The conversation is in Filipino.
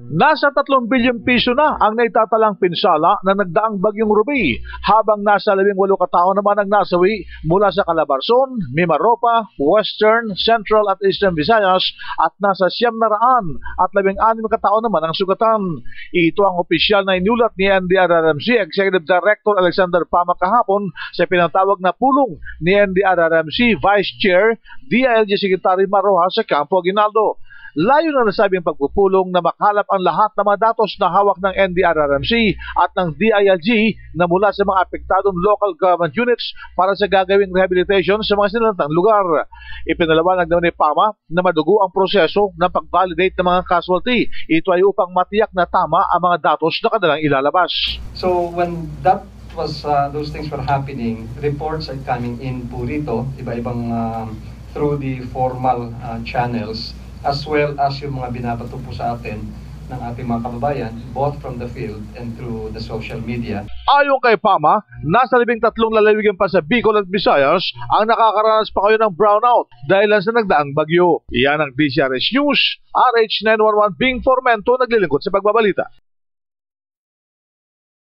Nasa 3 bilyong piso na ang naitatalang pinsala na nagdaang bagyong Ruby, habang nasa 18 katao naman ang nasawi mula sa Calabarzon, Mimaropa, Western, Central at Eastern Visayas at nasa 916 katao naman ang sugatan. Ito ang opisyal na inulat ni NDRRMC Executive Director Alexander Pama kahapon sa pinatawag na pulong ni NDRRMC Vice Chair DILG Secretary Maroja sa Campo Aguinaldo. Layo na nasabing pagpupulong na makalap ang lahat ng mga datos na hawak ng NDRRMC at ng DILG na mula sa mga apektadong local government units para sa gagawing rehabilitation sa mga sinalantang lugar. Ipinalawanag naman ni Pama na madugo ang proseso ng pag-validate ng mga casualty. Ito ay upang matiyak na tama ang mga datos na kanilang ilalabas. So when that was those things were happening, reports are coming in po rito, iba-ibang through the formal channels, as well as yung mga binabato po sa atin ng ating mga kababayan, both from the field and through the social media. Ayon kay Pama, nasa 13 lalawigan pa sa Bicol at Visayas ang nakakaranas pa kayo ng brownout dahil sa nagdaang bagyo. Iyan ang DCRS News, RH911 Bing Formento naglilingkod sa pagbabalita.